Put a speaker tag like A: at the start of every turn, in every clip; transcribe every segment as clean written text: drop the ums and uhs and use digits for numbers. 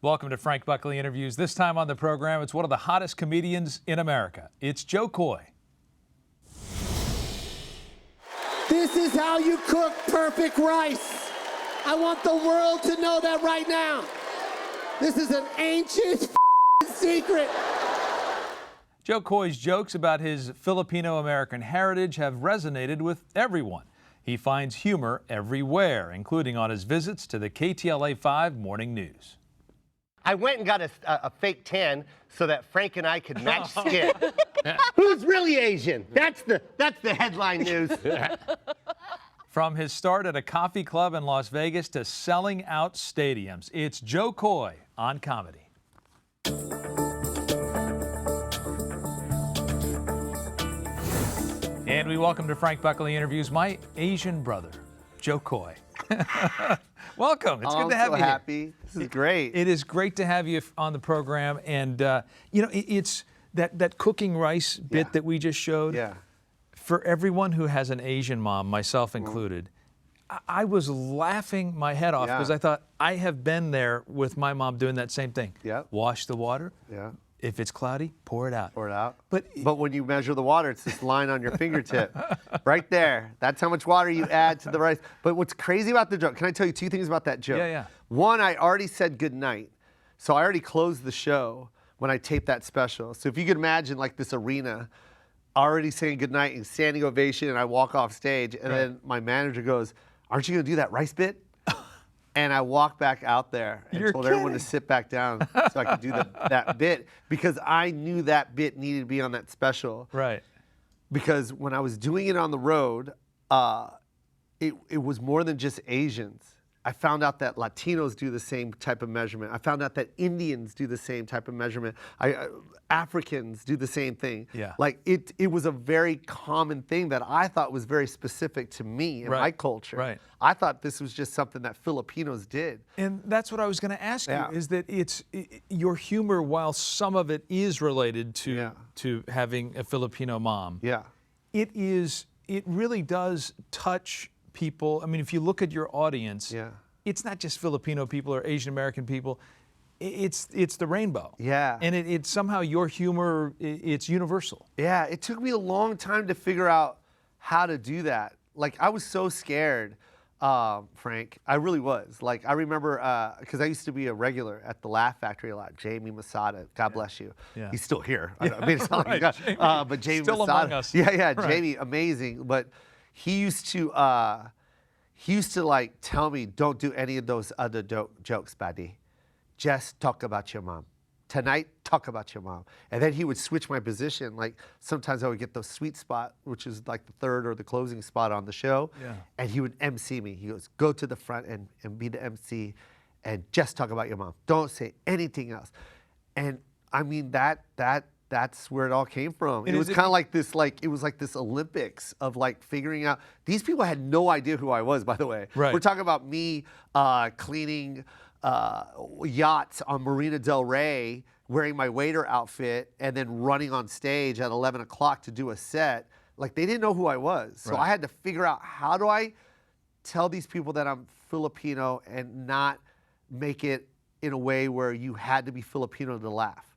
A: Welcome to Frank Buckley Interviews. This time on the program, it's one of the hottest comedians in America. It's Jo Koy.
B: This is how you cook perfect rice. I want the world to know that right now. This is an ancient secret.
A: Jo Koy's jokes about his Filipino-American heritage have resonated with everyone. He finds humor everywhere, including on his visits to the KTLA 5 Morning News.
C: I went and got a fake tan so that Frank and I could match skin. Who's really Asian? That's the headline news.
A: From his start at a coffee club in Las Vegas to selling out stadiums, it's Jo Koy on comedy. And we welcome to Frank Buckley Interviews my Asian brother, Jo Koy. Welcome. It's good to have you.
C: I'm so happy. This is great.
A: It is great to have you on the program. And, you know, it's that cooking rice bit that we just showed.
C: Yeah.
A: For everyone who has an Asian mom, myself included, I was laughing my head off because I thought, I have been there with my mom doing that same thing.
C: Yeah.
A: Wash the water.
C: Yeah.
A: If it's cloudy, pour it out.
C: Pour it out.
A: But
C: when you measure the water, it's this line on your fingertip. Right there. That's how much water you add to the rice. But what's crazy about the joke, can I tell you two things about that joke?
A: Yeah, yeah.
C: One, I already said good night. So I already closed the show when I taped that special. So if you could imagine like this arena, already saying good night and standing ovation, and I walk off stage, and then my manager goes, "Aren't you gonna do that rice bit?" And I walked back out there and told everyone to sit back down so I could do that bit, because I knew that bit needed to be on that special.
A: Right.
C: Because when I was doing it on the road, it was more than just Asians. I found out that Latinos do the same type of measurement. I found out that Indians do the same type of measurement. Africans do the same thing.
A: Yeah.
C: Like it was a very common thing that I thought was very specific to me and my culture.
A: Right.
C: I thought this was just something that Filipinos did.
A: And that's what I was going to ask you, is that your humor, while some of it is related to having a Filipino mom, it really does touch people. I mean, if you look at your audience, it's not just Filipino people or Asian American people. It's the rainbow. Yeah. And it's somehow your humor, it's universal.
C: Yeah, it took me a long time to figure out how to do that. Like, I was so scared, Frank. I really was. Like, I remember, because I used to be a regular at the Laugh Factory a lot. Jamie Masada, God bless you. Yeah. He's still here. I mean, it's not like but Jamie
A: still
C: Masada.
A: Among us.
C: Yeah, Jamie, amazing. But he used to like tell me, don't do any of those other jokes, buddy. Just talk about your mom. Tonight, talk about your mom. And then he would switch my position. Like, sometimes I would get the sweet spot, which is like the third or the closing spot on the show. Yeah. And he would MC me. He goes, go to the front and be the MC and just talk about your mom. Don't say anything else. And I mean, that's where it all came from. And it was kind of like this, it was like this Olympics of like figuring out. These people had no idea who I was, by the way.
A: Right.
C: We're talking about me cleaning yachts on Marina Del Rey, wearing my waiter outfit, and then running on stage at 11 o'clock to do a set. Like, they didn't know who I was. So I had to figure out, how do I tell these people that I'm Filipino and not make it in a way where you had to be Filipino to laugh.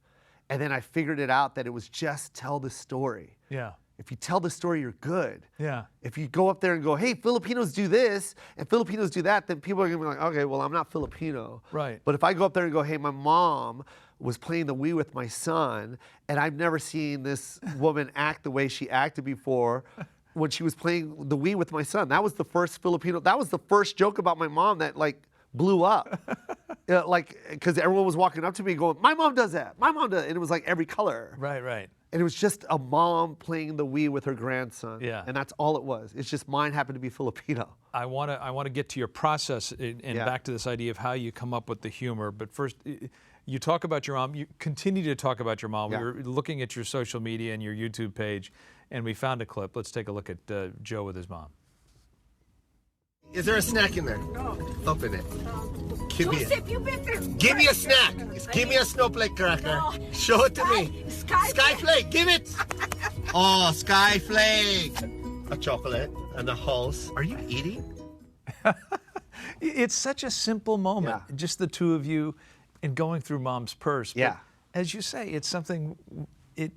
C: And then I figured it out that it was just tell the story. Yeah. If you tell the story, you're good. Yeah. If you go up there and go, hey, Filipinos do this and Filipinos do that, then people are gonna be like, okay, well, I'm not Filipino. Right. But if I go up there and go, hey, my mom was playing the Wii with my son, and I've never seen this woman act the way she acted before when she was playing the Wii with my son. That was the first Filipino, that was the first joke about my mom that like blew up. Like, because everyone was walking up to me going, my mom does that, my mom does that. And it was like every color. Right, right. And it was just a mom playing the Wii with her grandson. Yeah. And that's all it was. It's just mine happened to be Filipino.
A: I want to get to your process and back to this idea of how you come up with the humor. But first, you talk about your mom. You continue to talk about your mom. We were looking at your social media and your YouTube page, and we found a clip. Let's take a look at Joe with his mom.
C: Is there a snack in there? No. Open it. Give me
D: Joseph, you better.
C: Give me a snack. Give me a snowflake cracker.
D: No.
C: Show it to me. Skyflake, give it. Oh, Skyflake. A chocolate and a horse. Are you eating?
A: It's such a simple moment. Just the two of you. and going through mom's purse.
C: Yeah.
A: But as you say, it's something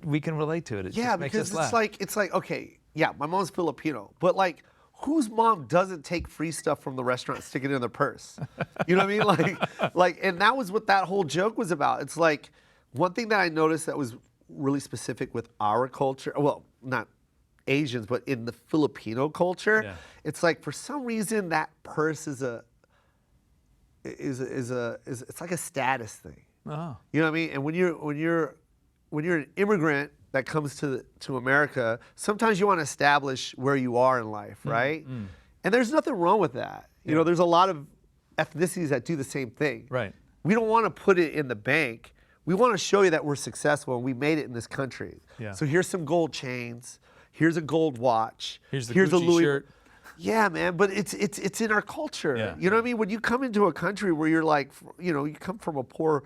A: we can relate to it. It just makes us
C: because
A: laugh.
C: it's like, okay, yeah, my mom's Filipino, but like, whose mom doesn't take free stuff from the restaurant and stick it in their purse? You know what I mean? Like, and that was what that whole joke was about. It's like, one thing that I noticed that was really specific with our culture, well, not Asians, but in the Filipino culture, it's like, for some reason, that purse is it's like a status thing.
A: Oh.
C: You know what I mean? And when you're an immigrant that comes to America, sometimes you want to establish where you are in life, right? And there's nothing wrong with that. You know, there's a lot of ethnicities that do the same thing.
A: Right.
C: We don't want to put it in the bank. We want to show you that we're successful and we made it in this country.
A: Yeah.
C: So here's some gold chains. Here's a gold watch.
A: Here's a
C: Gucci
A: Louis shirt.
C: Yeah, man, but it's in our culture.
A: Yeah.
C: You know what I mean? When you come into a country where you're like, you know, you come from a poor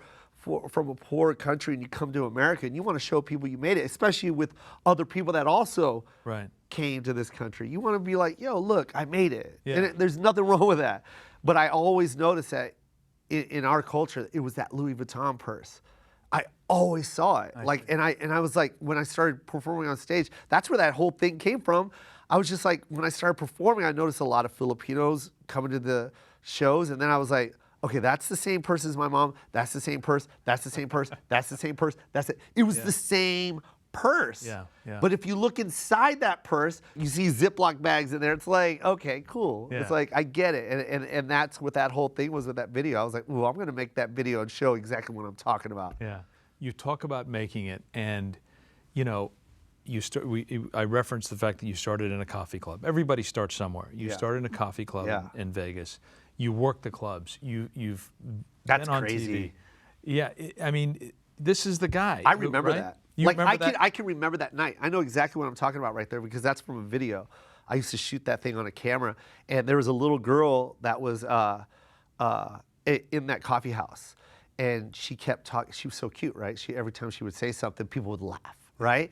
C: country and you come to America and you want to show people you made it, especially with other people that also came to this country. You want to be like, yo, look, I made it.
A: Yeah.
C: And there's nothing wrong with that. But I always noticed that in our culture, it was that Louis Vuitton purse. I always saw it. And I was like, when I started performing on stage, that's where that whole thing came from. I was just like, when I started performing, I noticed a lot of Filipinos coming to the shows, and then I was like, okay, that's the same purse as my mom. That's the same purse. That's the same purse. That's the same purse. That's it. It was the same purse.
A: Yeah, yeah.
C: But if you look inside that purse, you see Ziploc bags in there. It's like, okay, cool.
A: Yeah.
C: It's like, I get it. And that's what that whole thing was with that video. I was like, ooh, I'm going to make that video and show exactly what I'm talking about.
A: Yeah. You talk about making it, and, you know, I referenced the fact that you started in a coffee club. Everybody starts somewhere. You started in a coffee club in Vegas. You work the clubs. You've been on
C: crazy.
A: TV. Yeah, I mean, this is the guy.
C: I remember
A: right?
C: that.
A: You
C: like
A: remember that?
C: I can remember that night. I know exactly what I'm talking about right there because that's from a video. I used to shoot that thing on a camera, and there was a little girl that was in that coffee house, and she kept talking. She was so cute, right? Every time she would say something, people would laugh, right?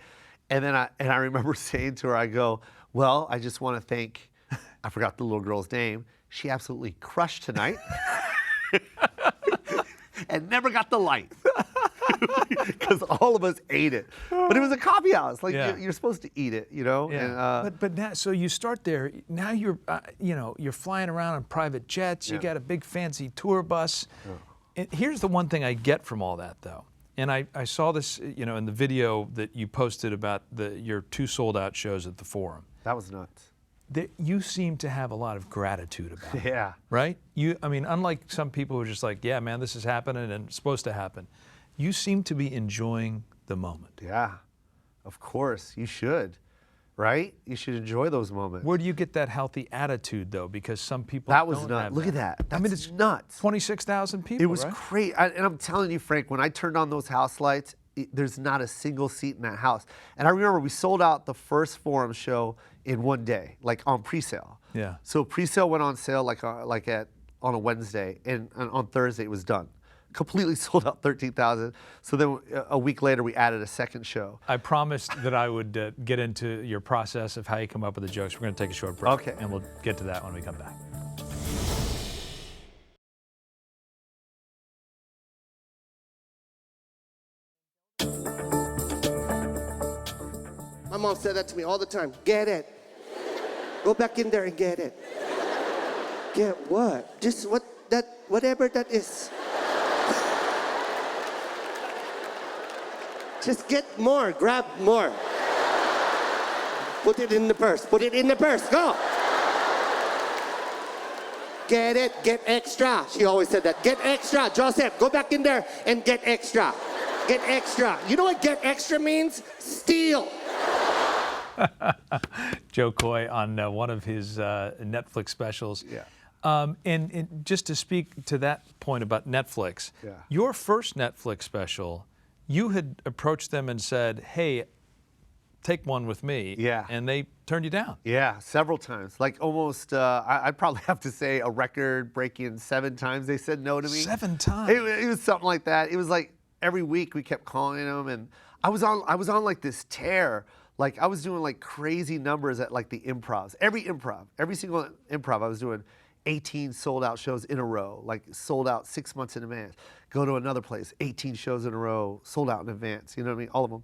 C: And then I remember saying to her, I go, well, I just want to thank, I forgot the little girl's name. She absolutely crushed tonight and never got the light because all of us ate it. But it was a coffee house. Like you're supposed to eat it, you know?
A: Yeah.
C: And,
A: but now, so you start there. Now you're, you know, you're flying around on private jets. You got a big fancy tour bus. And here's the one thing I get from all that, though. And I saw this, you know, in the video that you posted about your 2 sold-out shows at the Forum.
C: that was nuts.
A: You seem to have a lot of gratitude about it.
C: Yeah.
A: Right? I mean, unlike some people who are just like, yeah, man, this is happening and it's supposed to happen. You seem to be enjoying the moment.
C: Yeah, of course. You should, right? You should enjoy those moments.
A: Where do you get that healthy attitude, though? Because some people
C: That was
A: don't
C: nuts.
A: have
C: Look at that. That's
A: I mean, it's
C: nuts.
A: 26,000 people,
C: It was
A: right?
C: crazy. And I'm telling you, Frank, when I turned on those house lights, there's not a single seat in that house. And I remember we sold out the first Forum show in one day, like on pre-sale.
A: Yeah.
C: So pre-sale went on sale on a Wednesday, and on Thursday it was done. Completely sold out, 13,000. So then a week later we added a second show.
A: I promised that I would get into your process of how you come up with the jokes. We're going to take a short break.
C: Okay.
A: And we'll get to that when we come back.
B: My mom said that to me all the time. Get it. Go back in there and get it. Get what? Just whatever that is. Just get more, grab more. Put it in the purse, put it in the purse, go. Get it, get extra. She always said that. Get extra. Joseph, go back in there and get extra. Get extra. You know what get extra means? Steal.
A: Jo Koy on one of his Netflix specials.
C: Yeah.
A: And just to speak to that point about Netflix, your first Netflix special, you had approached them and said, hey, take one with me.
C: Yeah.
A: And they turned you down.
C: Yeah, several times. Like almost, I'd probably have to say a record-breaking 7 times they said no to me.
A: 7 times?
C: It was something like that. It was like every week we kept calling them, and I was on like this tear. Like I was doing like crazy numbers at like the improvs. Every single improv I was doing 18 sold out shows in a row, like sold out 6 months in advance. Go to another place, 18 shows in a row, sold out in advance, you know what I mean? All of them.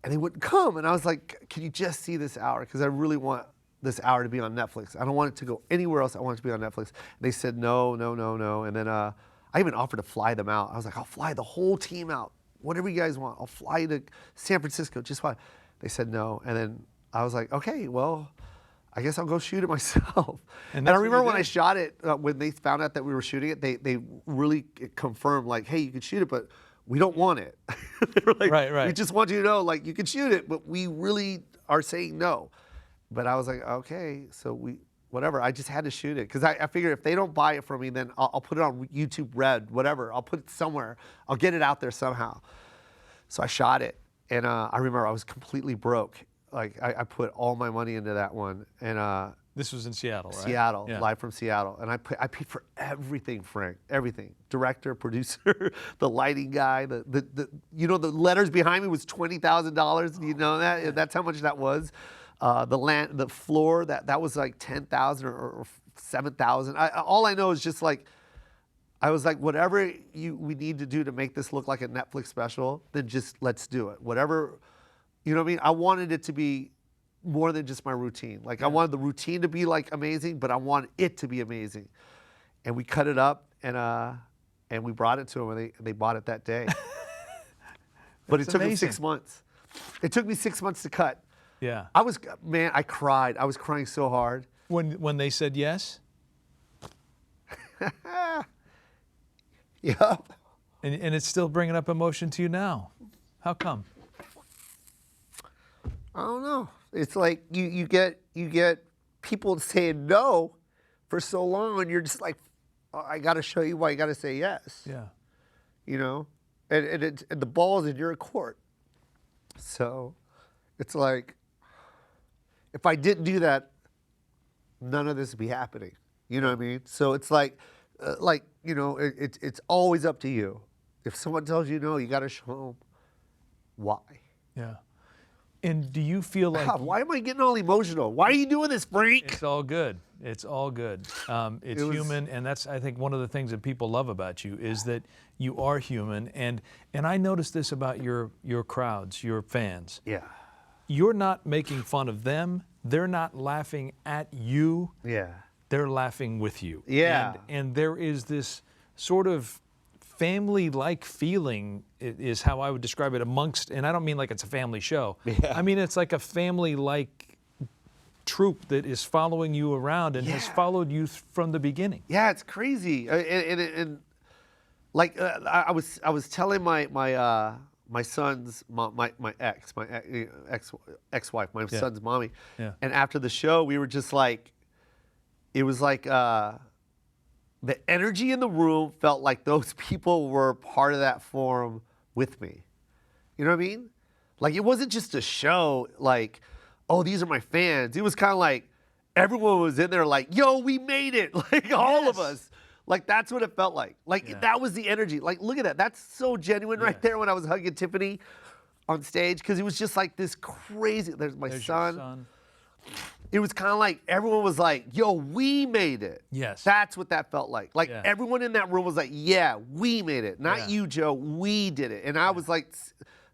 C: And they wouldn't come. And I was like, can you just see this hour? Because I really want this hour to be on Netflix. I don't want it to go anywhere else. I want it to be on Netflix. And they said, no, no, no, no. And then I even offered to fly them out. I was like, I'll fly the whole team out. Whatever you guys want. I'll fly you to San Francisco, just fly. They said no. And then I was like, okay, well, I guess I'll go shoot it myself. And I remember when I shot it, when they found out that we were shooting it, they really confirmed, like, hey, you can shoot it, but we don't want it. They were like,
A: right.
C: we just want you to know, like, you can shoot it, but we really are saying no. But I was like, okay, so whatever. I just had to shoot it because I figured if they don't buy it from me, then I'll put it on YouTube Red, whatever. I'll put it somewhere. I'll get it out there somehow. So I shot it, and I remember I was completely broke. Like I put all my money into that one, and
A: this was in Seattle, right?
C: Seattle,
A: yeah.
C: Live from Seattle, and I paid for everything, Frank, everything. Director, producer, the lighting guy, the you know the letters behind me was $20,000. You know that? That's how much that was. The floor that was like 10,000 or 7,000. All I know is just like. I was like, whatever we need to do to make this look like a Netflix special, then just let's do it. Whatever. You know what I mean? I wanted it to be more than just my routine. Like I wanted the routine to be like amazing, but I wanted it to be amazing. And we cut it up and we brought it to them and they bought it that day. But it took me 6 months. It took me 6 months to cut.
A: Yeah.
C: I cried. I was crying so hard.
A: When they said yes?
C: Yep.
A: And it's still bringing up emotion to you now. How come?
C: I don't know. It's like you get people saying no for so long, and you're just like, oh, I got to show you why you got to say yes.
A: Yeah.
C: You know, and the ball's in your court. So, it's like, if I didn't do that, none of this would be happening. You know what I mean? So it's like you know, it's always up to you. If someone tells you no, you got to show them why.
A: Yeah. And do you feel like...
C: why am I getting all emotional? Why are you doing this, Frank?
A: It's all good. It's all good. It's human, and that's, I think, one of the things that people love about you is that you are human. And I noticed this about your crowds, your fans.
C: Yeah.
A: You're not making fun of them. They're not laughing at you.
C: Yeah.
A: They're laughing with you.
C: Yeah.
A: And there is this sort of family-like feeling is how I would describe it amongst, and I don't mean like it's a family show. Yeah. I mean it's like a family-like troupe that is following you around and has followed you from the beginning.
C: Yeah, it's crazy. And like I was telling my son's mom, my ex-wife, my son's mommy, and after the show we were just like, it was like. The energy in the room felt like those people were part of that forum with me. You know what I mean? Like, it wasn't just a show, like, oh, these are my fans. It was kind of like everyone was in there like, yo, we made it. Like, all of us. Like, that's what it felt like. Like, that was the energy. Like, look at that. That's so genuine right there when I was hugging Tiffany on stage, because it was just like this crazy. There's my son. It was kind of like everyone was like, yo, we made it.
A: Yes.
C: That's what that felt like. Like everyone in that room was like, yeah, we made it. Not you, Joe, we did it. And I was like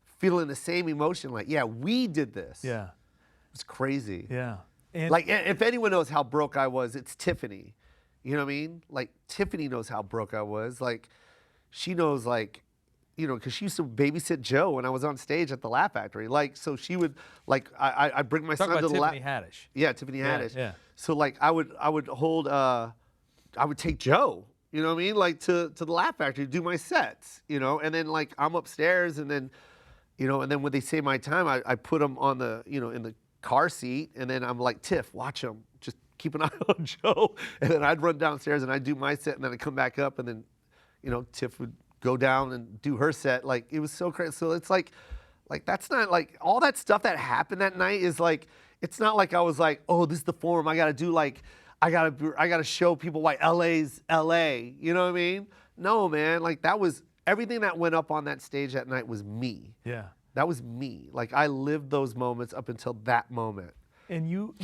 C: feeling the same emotion, like, yeah, we did this.
A: Yeah.
C: It was crazy.
A: Yeah. And
C: like, if anyone knows how broke I was, it's Tiffany. You know what I mean? Like, Tiffany knows how broke I was. Like, she knows, like, you know, because she used to babysit Joe when I was on stage at the Laugh Factory. Like, so she would, like, I bring my son to the
A: Tiffany Haddish.
C: Yeah, Tiffany Haddish.
A: Yeah.
C: So, like, I would hold, I would take Joe, you know what I mean? Like, to the Laugh Factory to do my sets, you know? And then, like, I'm upstairs, and then, you know, and then when they say my time, I put them on the, you know, in the car seat, and then I'm like, Tiff, watch them. Just keep an eye on Joe. And then I'd run downstairs, and I'd do my set, and then I'd come back up, and then, you know, Tiff would go down and do her set. Like, it was so crazy. So it's like that's not like all that stuff that happened that night is like, it's not like I was like, oh, this is the forum. I got to do like, I got to show people why LA's LA. You know what I mean? No, man. Like, that was everything that went up on that stage that night was me.
A: Yeah.
C: That was me. Like, I lived those moments up until that moment.
A: And you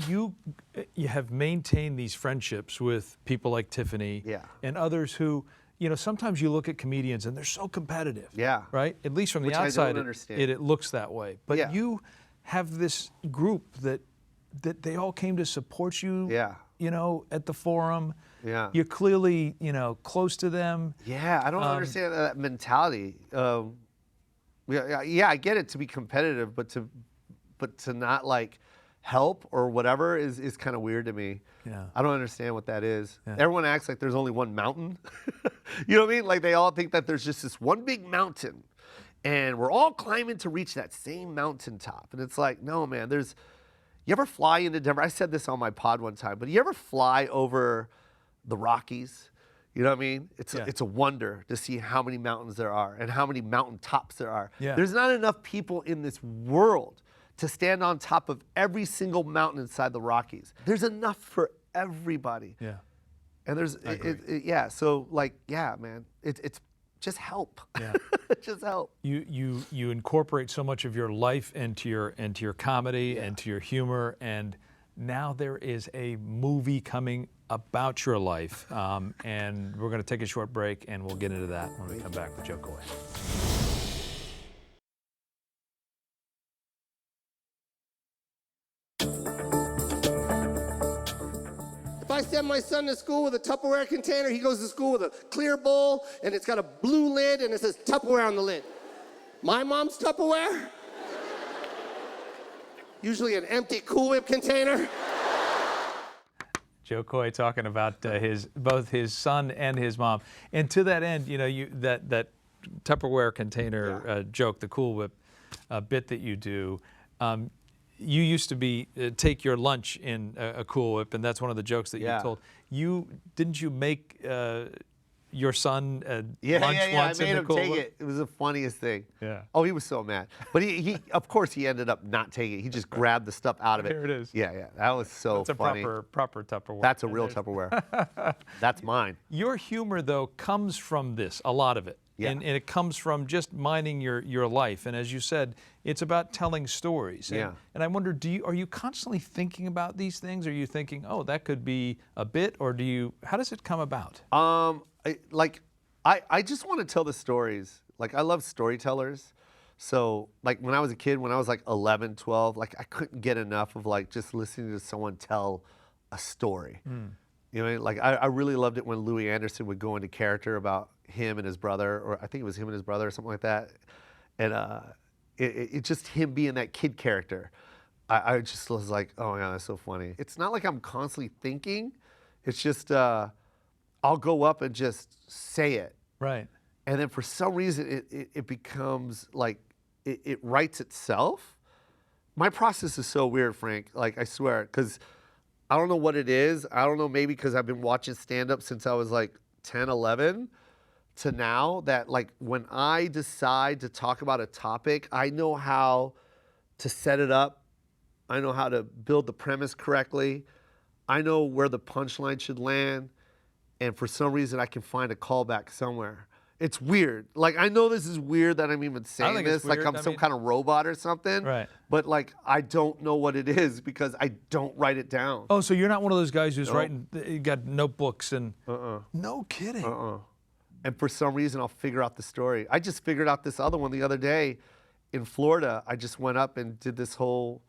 A: have maintained these friendships with people like Tiffany and others who, you know, sometimes you look at comedians and they're so competitive.
C: Yeah.
A: Right? At least from the
C: Which I
A: outside,
C: don't understand.
A: it looks that way. But you have this group that they all came to support you. You know, at the forum.
C: Yeah.
A: You're clearly, you know, close to them.
C: Yeah, I don't understand that mentality. Yeah, I get it to be competitive, but to not like help or whatever is kind of weird to me.
A: Yeah.
C: I don't understand what that is. Yeah. Everyone acts like there's only one mountain. You know what I mean? Like they all think that there's just this one big mountain and we're all climbing to reach that same mountaintop. And it's like, no, man, you ever fly into Denver? I said this on my pod one time, but you ever fly over the Rockies? You know what I mean? It's a wonder to see how many mountains there are and how many mountain tops there are.
A: Yeah.
C: There's not enough people in this world to stand on top of every single mountain inside the Rockies. There's enough for everybody.
A: Yeah.
C: And there's, so like, yeah, man, it's just help.
A: Yeah.
C: Just help.
A: You incorporate so much of your life into your comedy and to your humor, and now there is a movie coming about your life, and we're going to take a short break, and we'll get into that when we come back with Jo Koy.
B: If I send my son to school with a Tupperware container, he goes to school with a clear bowl, and it's got a blue lid, and it says Tupperware on the lid. My mom's Tupperware? Usually an empty Cool Whip container.
A: Jo Koy talking about both his son and his mom, and to that end, you know, that Tupperware container joke, the Cool Whip bit that you do. You used to take your lunch in a Cool Whip, and that's one of the jokes that you told. Didn't you make your son lunch once
C: I made
A: in the
C: him
A: Cool
C: take
A: Whip?
C: it. It was the funniest thing.
A: Yeah.
C: Oh, he was so mad. But he of course, he ended up not taking it. He just grabbed the stuff out of it.
A: Here it is.
C: Yeah. That was so funny.
A: That's a proper Tupperware.
C: That's a real Tupperware. That's mine.
A: Your humor, though, comes from this, a lot of it.
C: Yeah.
A: And it comes from just minding your life. And as you said, it's about telling stories. And, and I wonder, are you constantly thinking about these things? Are you thinking, oh, that could be a bit? Or how does it come about?
C: I just want to tell the stories. Like, I love storytellers. So, like, when I was a kid, when I was like 11, 12, like, I couldn't get enough of like just listening to someone tell a story. You know, like I really loved it when Louis Anderson would go into character about him and his brother, or I think it was him and his brother or something like that. And it just him being that kid character. I just was like, oh yeah, that's so funny. It's not like I'm constantly thinking. It's just I'll go up and just say it.
A: Right.
C: And then for some reason it becomes like it writes itself. My process is so weird, Frank. Like, I swear, because I don't know what it is. I don't know, maybe because I've been watching stand-up since I was like 10, 11 to now, that like when I decide to talk about a topic, I know how to set it up. I know how to build the premise correctly. I know where the punchline should land. And for some reason, I can find a callback somewhere. It's weird. Like, I know this is weird that I'm even saying this, like I'm some kind of robot or something.
A: Right.
C: But like, I don't know what it is because I don't write it down.
A: Oh, so you're not one of those guys who's writing, you got notebooks and... No kidding.
C: And for some reason, I'll figure out the story. I just figured out this other one the other day in Florida. I just went up and did this whole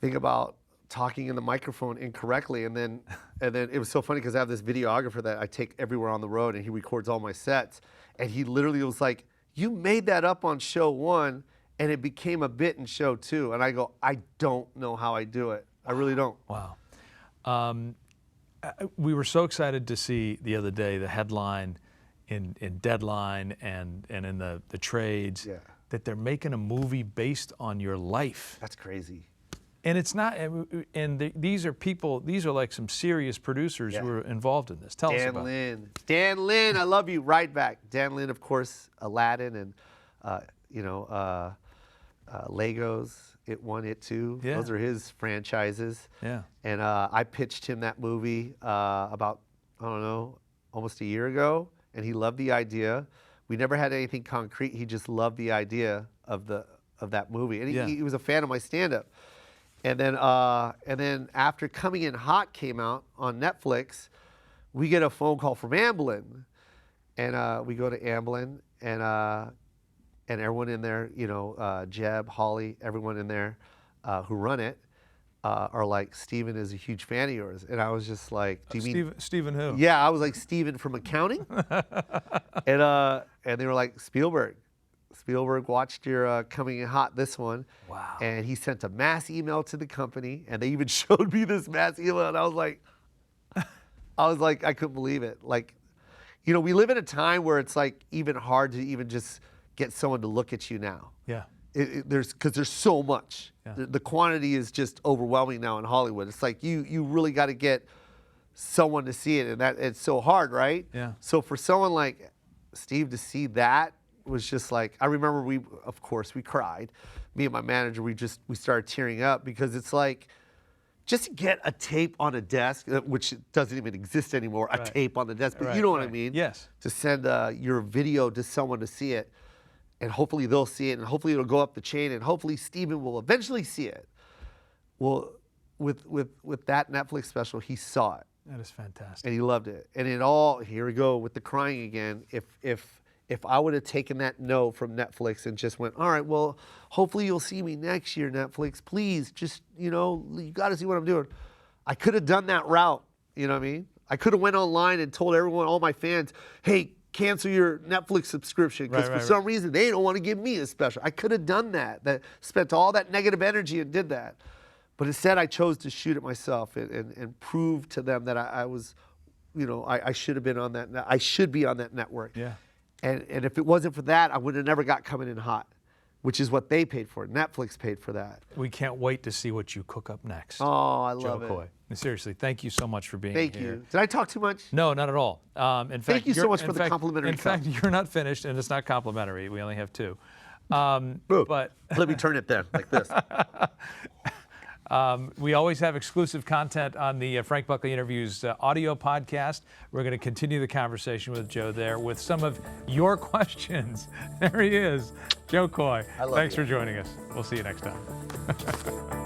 C: thing about talking in the microphone incorrectly, and then it was so funny because I have this videographer that I take everywhere on the road, and he records all my sets, and he literally was like, "You made that up on show 1, and it became a bit in show 2." And I go, "I don't know how I do it. I really don't."
A: Wow. We were so excited to see the other day the headline in Deadline and in the trades that they're making a movie based on your life.
C: That's crazy.
A: And it's not, these are like some serious producers who are involved in this. Tell us about it.
C: Dan Lin, I love you, right back. Dan Lin, of course, Aladdin and, Legos, It 1, It 2.
A: Yeah.
C: Those are his franchises.
A: Yeah.
C: And I pitched him that movie about, I don't know, almost a year ago, and he loved the idea. We never had anything concrete. He just loved the idea of that movie. And he was a fan of my stand-up. And then after Coming in Hot came out on Netflix, we get a phone call from Amblin, and we go to Amblin, and everyone in there, you know, Jeb, Holly, everyone in there who run it are like, Steven is a huge fan of yours. And I was just like, do you mean
A: Steven who?
C: Yeah, I was like, Steven from accounting. And they were like, Spielberg watched your Coming in Hot, this one.
A: Wow.
C: And he sent a mass email to the company, and they even showed me this mass email, and I was like, I couldn't believe it. Like, you know, we live in a time where it's like even hard to even just get someone to look at you now.
A: Yeah.
C: Because there's so much.
A: Yeah.
C: The quantity is just overwhelming now in Hollywood. It's like you really got to get someone to see it, and that it's so hard, right?
A: Yeah.
C: So for someone like Steve to see that was just like, I remember of course we cried. Me and my manager, we started tearing up, because it's like, just to get a tape on a desk, which doesn't even exist anymore, a tape on the desk, but you know what I mean?
A: Yes.
C: To send your video to someone to see it, and hopefully they'll see it, and hopefully it'll go up the chain, and hopefully Steven will eventually see it. Well, with that Netflix special, he saw it.
A: That is fantastic.
C: And he loved it. And here we go with the crying again. If I would have taken that no from Netflix and just went, all right, well, hopefully you'll see me next year, Netflix. Please, just, you know, you got to see what I'm doing. I could have done that route. You know what I mean? I could have went online and told everyone, all my fans, hey, cancel your Netflix subscription, because for some reason they don't want to give me a special. I could have done that. Spent all that negative energy and did that. But instead, I chose to shoot it myself and prove to them that I was, you know, I should have been on that. I should be on that network.
A: Yeah.
C: And if it wasn't for that, I would have never got Coming in Hot, which is what they paid for. Netflix paid for that.
A: We can't wait to see what you cook up next.
C: Oh, I love
A: Jo Koy. Seriously, thank you so much for being
C: Thank
A: here.
C: you. Did I talk too much?
A: No, not at all. In fact,
C: Thank you so much for the complimentary
A: In fact, you're not finished, and it's not complimentary. We only have two. But
C: let me turn it then, like this.
A: we always have exclusive content on the Frank Buckley Interviews audio podcast. We're going to continue the conversation with Jo there with some of your questions. There he is, Jo Koy.
C: I love
A: Thanks
C: you.
A: for joining us. We'll see you next time.